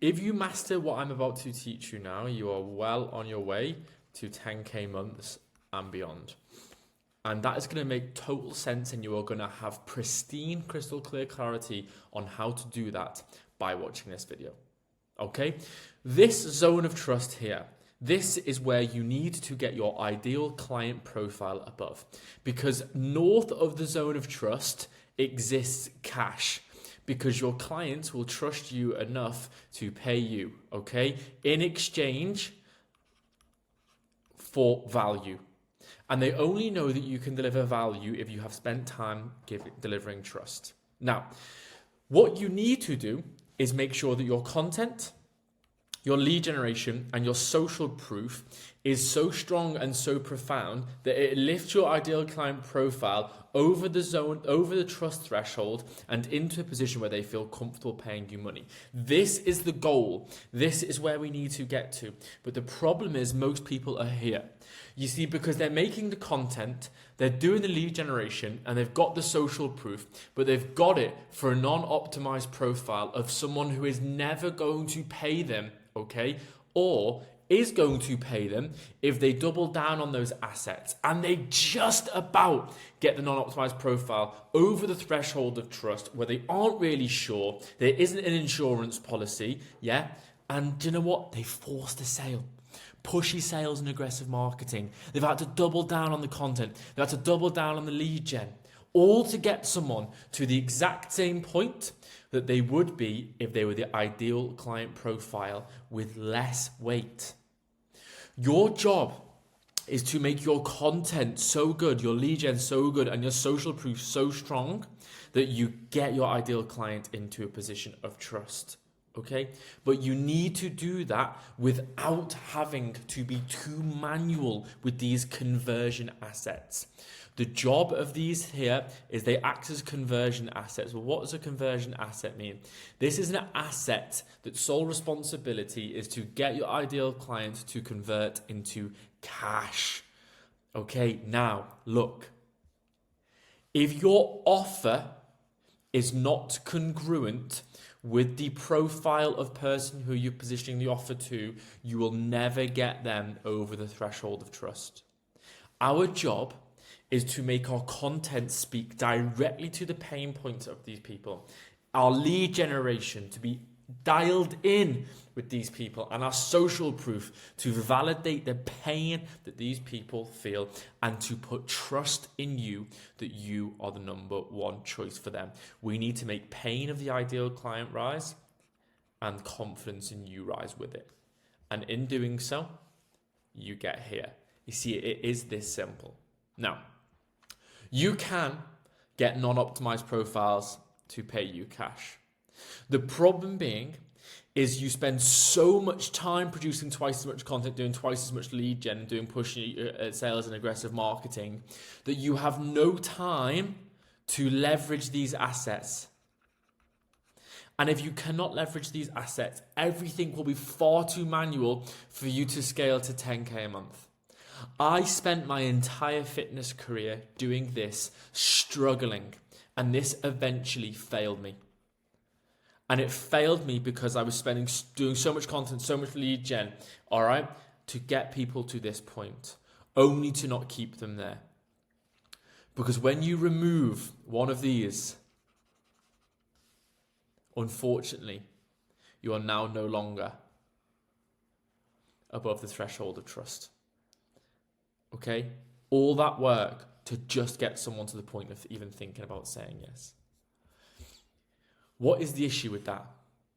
If you master what I'm about to teach you now, you are well on your way to 10K months and beyond. And that is going to make total sense, and you are going to have pristine, crystal clear clarity on how to do that by watching this video. Okay? This zone of trust here, this is where you need to get your ideal client profile above. Because north of the zone of trust exists cash. Because your clients will trust you enough to pay you, okay? In exchange for value. And they only know that you can deliver value if you have spent time delivering trust. Now, what you need to do is make sure that your content, your lead generation, and your social proof is so strong and so profound that it lifts your ideal client profile over the trust threshold and into a position where they feel comfortable paying you money. This is the goal. This is where we need to get to. But the problem is most people are here. You see, because they're making the content, they're doing the lead generation, and they've got the social proof, but they've got it for a non-optimized profile of someone who is never going to pay them, okay? Or is going to pay them if they double down on those assets and they just about get the non-optimized profile over the threshold of trust where they aren't really sure, there isn't an insurance policy, yeah? And do you know what? They forced a sale. Pushy sales and aggressive marketing. They've had to double down on the content. They've had to double down on the lead gen. All to get someone to the exact same point that they would be if they were the ideal client profile with less weight. Your job is to make your content so good, your lead gen so good, and your social proof so strong that you get your ideal client into a position of trust. Okay, but you need to do that without having to be too manual with these conversion assets. The job of these here is they act as conversion assets. Well, what does a conversion asset mean? This is an asset that sole responsibility is to get your ideal client to convert into cash. Okay, now look, if your offer is not congruent with the profile of person who you're positioning the offer to, you will never get them over the threshold of trust. Our job is to make our content speak directly to the pain points of these people. Our lead generation to be dialed in with these people, and our social proof to validate the pain that these people feel and to put trust in you that you are the number one choice for them. We need to make pain of the ideal client rise and confidence in you rise with it. And in doing so, you get here. You see, it is this simple. Now, you can get non-optimized profiles to pay you cash. The problem being is you spend so much time producing twice as much content, doing twice as much lead gen, and doing pushy sales and aggressive marketing that you have no time to leverage these assets. And if you cannot leverage these assets, everything will be far too manual for you to scale to 10K a month. I spent my entire fitness career doing this, struggling, and this eventually failed me. And it failed me because I was doing so much content, so much lead gen, all right, to get people to this point, only to not keep them there. Because when you remove one of these, unfortunately, you are now no longer above the threshold of trust. Okay? All that work to just get someone to the point of even thinking about saying yes. What is the issue with that?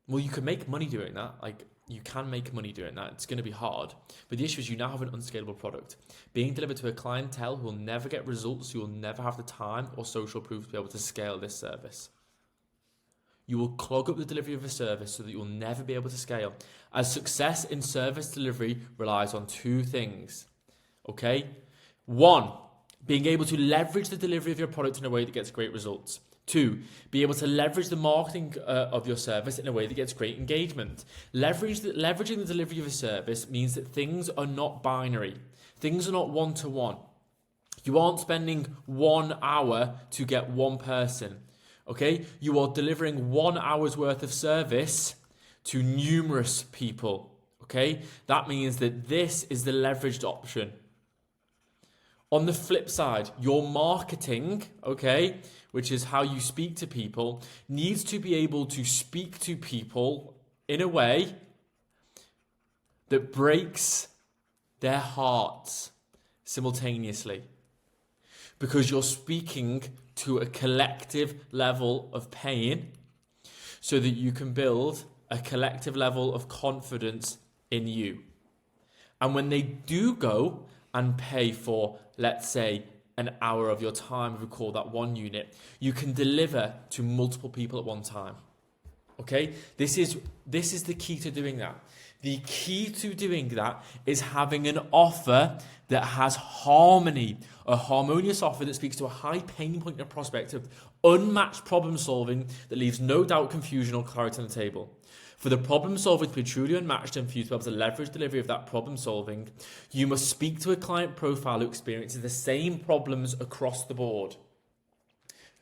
Well, you can make money doing that. Like, you can make money doing that. It's going to be hard. But the issue is you now have an unscalable product being delivered to a clientele who will never get results. You will never have the time or social proof to be able to scale this service. You will clog up the delivery of a service so that you will never be able to scale. As success in service delivery relies on two things. Okay? One, being able to leverage the delivery of your product in a way that gets great results. Two, be able to leverage the marketing of your service in a way that gets great engagement. Leveraging the delivery of a service means that things are not binary. Things are not one-to-one. You aren't spending 1 hour to get one person. Okay? You are delivering 1 hour's worth of service to numerous people. Okay, that means that this is the leveraged option. On the flip side, your marketing, okay, which is how you speak to people, needs to be able to speak to people in a way that breaks their hearts simultaneously. Because you're speaking to a collective level of pain so that you can build a collective level of confidence in you. And when they do go and pay for, let's say, an hour of your time, if we call that 1 unit, you can deliver to multiple people at one time. Okay? This is the key to doing that. The key to doing that is having an offer that has harmony, a harmonious offer that speaks to a high pain point in a prospect of unmatched problem solving that leaves no doubt, confusion, or clarity on the table. For the problem solving to be truly unmatched and for you to be able to leverage delivery of that problem solving, you must speak to a client profile who experiences the same problems across the board.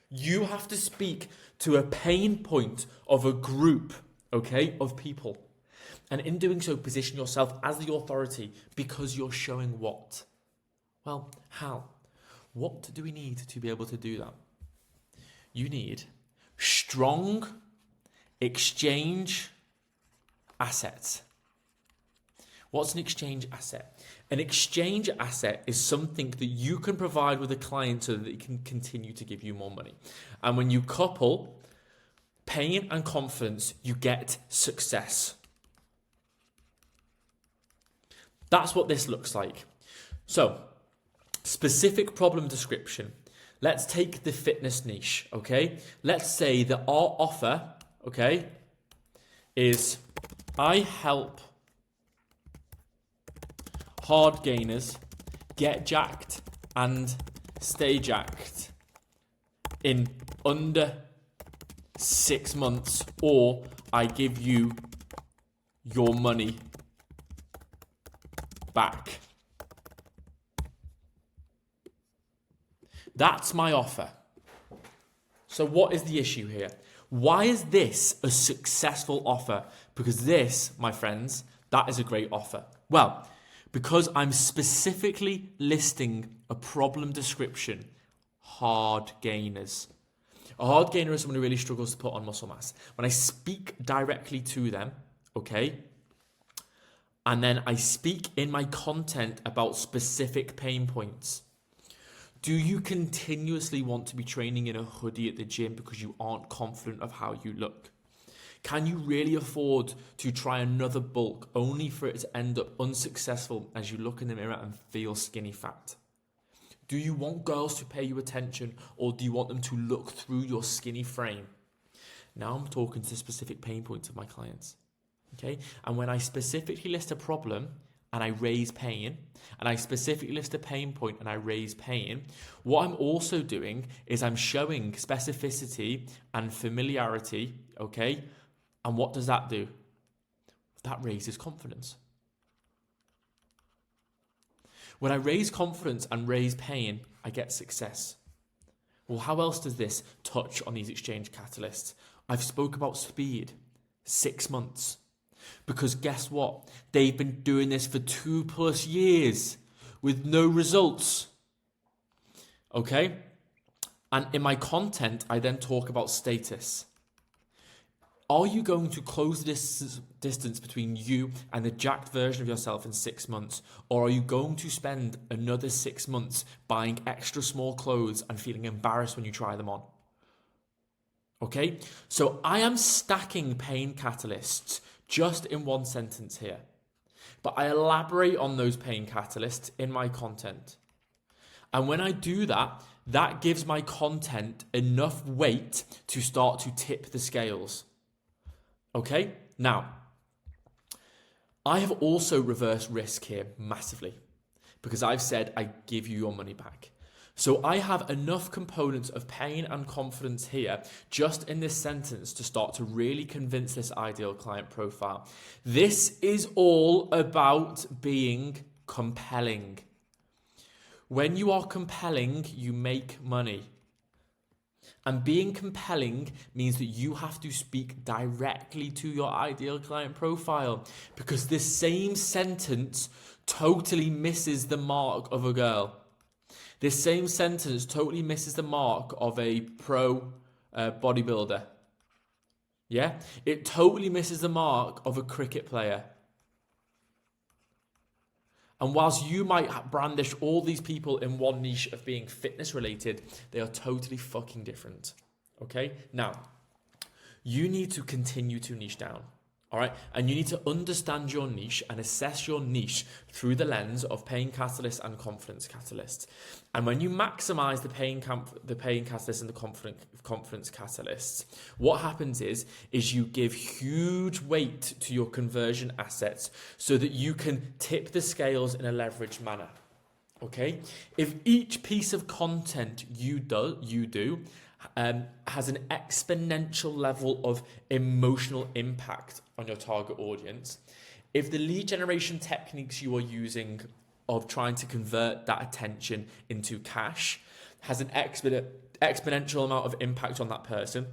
You have to speak to a pain point of a group, okay, of people. And in doing so, position yourself as the authority because you're showing what? Well, how? What do we need to be able to do that? You need strong exchange assets. What's an exchange asset? An exchange asset is something that you can provide with a client so that it can continue to give you more money. And when you couple pain and confidence, you get success. That's what this looks like. So, specific problem description. Let's take the fitness niche, okay? Let's say that our offer, okay, is I help hard gainers get jacked and stay jacked in under 6 months, or I give you your money back. That's my offer. So what is the issue here? Why is this a successful offer? Because this, my friends, that is a great offer. Well, because I'm specifically listing a problem description, hard gainers. A hard gainer is someone who really struggles to put on muscle mass. When I speak directly to them, okay, and then I speak in my content about specific pain points. Do you continuously want to be training in a hoodie at the gym because you aren't confident of how you look? Can you really afford to try another bulk only for it to end up unsuccessful as you look in the mirror and feel skinny fat? Do you want girls to pay you attention, or do you want them to look through your skinny frame? Now I'm talking to specific pain points of my clients. Okay, and when I specifically list a problem and I raise pain, and I specifically list a pain point and I raise pain, what I'm also doing is I'm showing specificity and familiarity, okay? And what does that do? That raises confidence. When I raise confidence and raise pain, I get success. Well, how else does this touch on these exchange catalysts? I've spoke about speed, 6 months. Because guess what? They've been doing this for 2+ years with no results. Okay? And in my content, I then talk about status. Are you going to close this distance between you and the jacked version of yourself in 6 months? Or are you going to spend another 6 months buying extra small clothes and feeling embarrassed when you try them on? Okay? So I am stacking pain catalysts just in one sentence here. But I elaborate on those pain catalysts in my content. And when I do that, that gives my content enough weight to start to tip the scales. Okay? Now, I have also reversed risk here massively because I've said I give you your money back. So I have enough components of pain and confidence here just in this sentence to start to really convince this ideal client profile. This is all about being compelling. When you are compelling, you make money. And being compelling means that you have to speak directly to your ideal client profile, because this same sentence totally misses the mark of a girl. This same sentence totally misses the mark of a pro bodybuilder. Yeah? It totally misses the mark of a cricket player. And whilst you might brandish all these people in one niche of being fitness related, they are totally fucking different. Okay? Now, you need to continue to niche down. All right? And you need to understand your niche and assess your niche through the lens of paying catalysts and confidence catalysts. And when you maximize the paying catalysts and the confidence catalysts, what happens is you give huge weight to your conversion assets so that you can tip the scales in a leveraged manner. Okay? If each piece of content you do has an exponential level of emotional impact on your target audience, if the lead generation techniques you are using of trying to convert that attention into cash has an exponential amount of impact on that person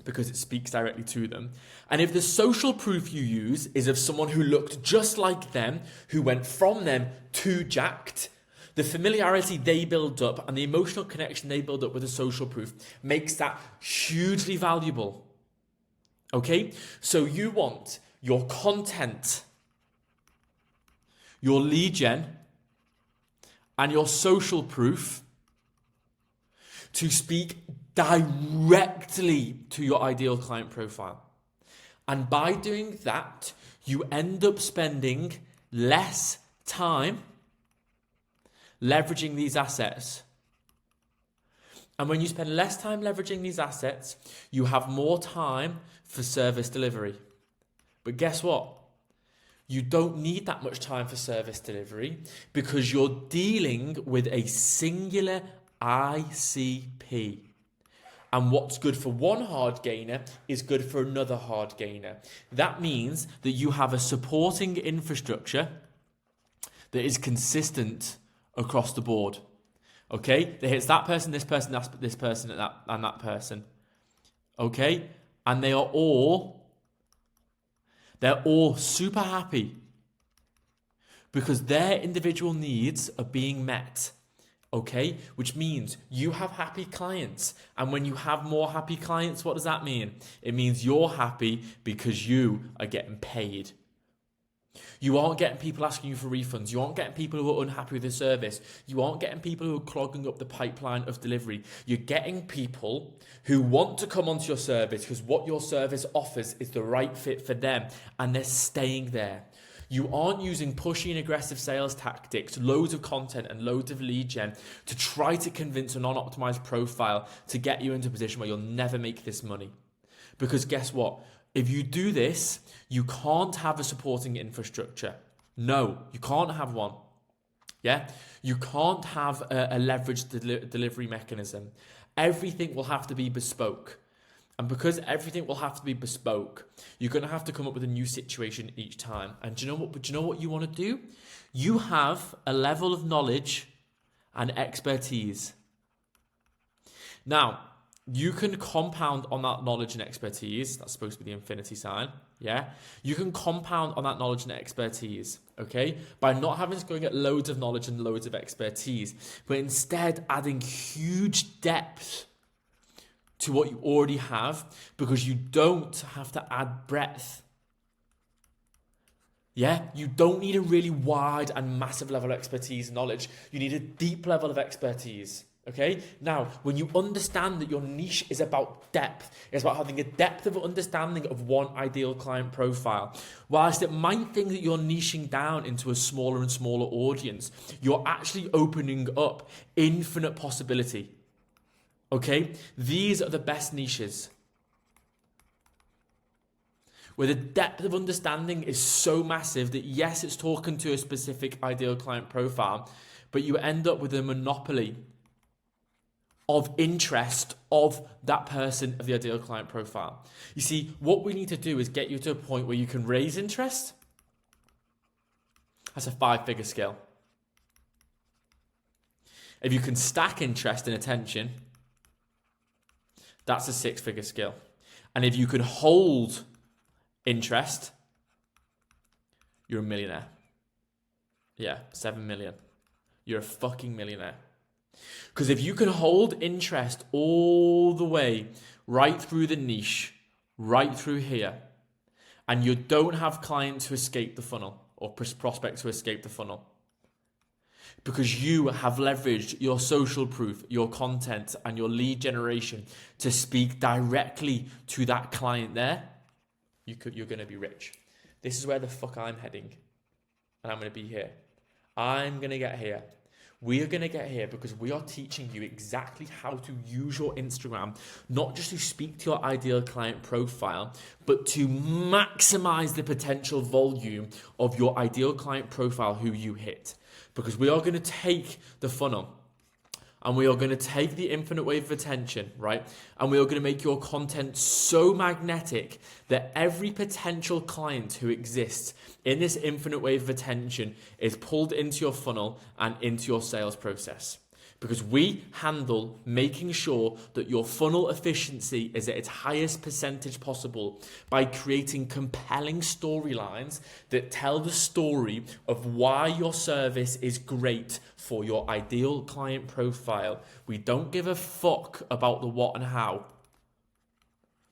because it speaks directly to them, and if the social proof you use is of someone who looked just like them, who went from them to jacked, the familiarity they build up and the emotional connection they build up with the social proof makes that hugely valuable. Okay? So you want your content, your lead gen, and your social proof to speak directly to your ideal client profile. And by doing that, you end up spending less time leveraging these assets. And when you spend less time leveraging these assets, you have more time for service delivery. But guess what? You don't need that much time for service delivery because you're dealing with a singular ICP. And what's good for one hard gainer is good for another hard gainer. That means that you have a supporting infrastructure that is consistent across the board. Okay? That hits that person, this person, this person, and that person. Okay? And they're all super happy because their individual needs are being met. Okay? Which means you have happy clients. And when you have more happy clients, what does that mean? It means you're happy because you are getting paid. You aren't getting people asking you for refunds. You aren't getting people who are unhappy with the service. You aren't getting people who are clogging up the pipeline of delivery. You're getting people who want to come onto your service because what your service offers is the right fit for them and they're staying there. You aren't using pushy and aggressive sales tactics, loads of content and loads of lead gen to try to convince a non-optimized profile to get you into a position where you'll never make this money. Because guess what? If you do this, you can't have a supporting infrastructure. No, you can't have one. Yeah? You can't have a leveraged delivery mechanism. Everything will have to be bespoke. And because everything will have to be bespoke, you're going to have to come up with a new situation each time. And do you know what you want to do? You have a level of knowledge and expertise. Now, you can compound on that knowledge and expertise. That's supposed to be the infinity sign. Yeah. You can compound on that knowledge and expertise. Okay. By not having to go and get loads of knowledge and loads of expertise, but instead adding huge depth to what you already have because you don't have to add breadth. Yeah. You don't need a really wide and massive level of expertise and knowledge. You need a deep level of expertise. Okay, now when you understand that your niche is about depth, it's about having a depth of understanding of one ideal client profile. Whilst it might think that you're niching down into a smaller and smaller audience, you're actually opening up infinite possibility. Okay, these are the best niches where the depth of understanding is so massive that yes, it's talking to a specific ideal client profile, but you end up with a monopoly of interest of that person of the ideal client profile. You see, what we need to do is get you to a point where you can raise interest. That's a 5-figure skill. If you can stack interest and attention, That's a 6-figure skill. And if you can hold interest, you're a millionaire. Yeah, 7 million. You're a fucking millionaire. Because if you can hold interest all the way right through the niche, right through here, and you don't have clients who escape the funnel or prospects who escape the funnel, because you have leveraged your social proof, your content, and your lead generation to speak directly to that client there, you're going to be rich. This is where the fuck I'm heading. And I'm going to be here. I'm going to get here. We are going to get here because we are teaching you exactly how to use your Instagram, not just to speak to your ideal client profile, but to maximize the potential volume of your ideal client profile who you hit. Because we are going to take the funnel and we are going to take the infinite wave of attention, right? And we are going to make your content so magnetic that every potential client who exists in this infinite wave of attention is pulled into your funnel and into your sales process. Because we handle making sure that your funnel efficiency is at its highest percentage possible by creating compelling storylines that tell the story of why your service is great for your ideal client profile. We don't give a fuck about the what and how.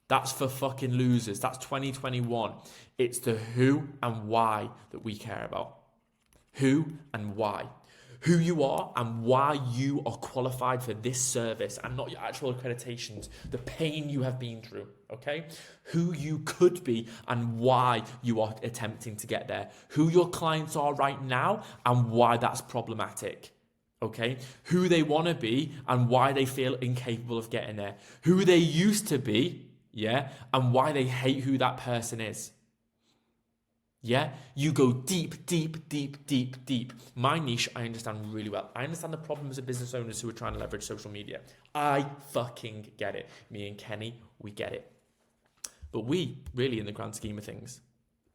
That's for fucking losers. That's 2021. It's the who and why that we care about. Who and why. Who you are and why you are qualified for this service and not your actual accreditations, the pain you have been through, okay? Who you could be and why you are attempting to get there. Who your clients are right now and why that's problematic, okay? Who they want to be and why they feel incapable of getting there. Who they used to be, yeah, and why they hate who that person is. Yeah, you go deep, deep, deep, deep, deep. My niche, I understand really well. I understand the problems of business owners who are trying to leverage social media. I fucking get it. Me and Kenny, we get it. But we, really, in the grand scheme of things,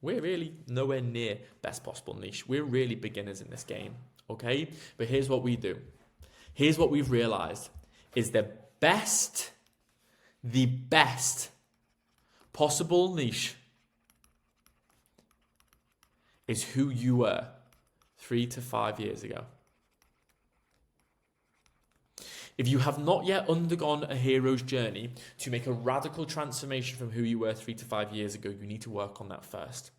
we're really nowhere near best possible niche. We're really beginners in this game, okay? But here's what we do. Here's what we've realized is the best possible niche is who you were 3 to 5 years ago. If you have not yet undergone a hero's journey to make a radical transformation from who you were 3 to 5 years ago, you need to work on that first.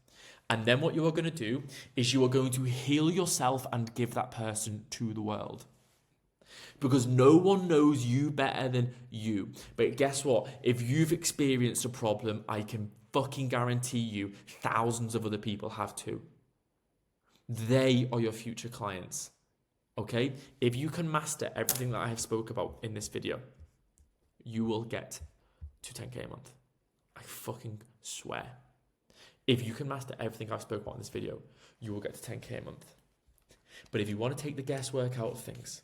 And then what you are going to do is you are going to heal yourself and give that person to the world. Because no one knows you better than you. But guess what? If you've experienced a problem, I can fucking guarantee you thousands of other people have too. They are your future clients, okay? If you can master everything that I have spoke about in this video, you will get to 10K a month. I fucking swear. If you can master everything I've spoke about in this video, you will get to 10K a month. But if you want to take the guesswork out of things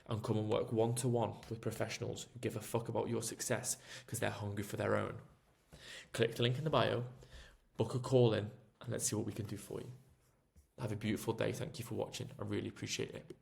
and come and work one-to-one with professionals who give a fuck about your success because they're hungry for their own, click the link in the bio, book a call in, and let's see what we can do for you. Have a beautiful day. Thank you for watching. I really appreciate it.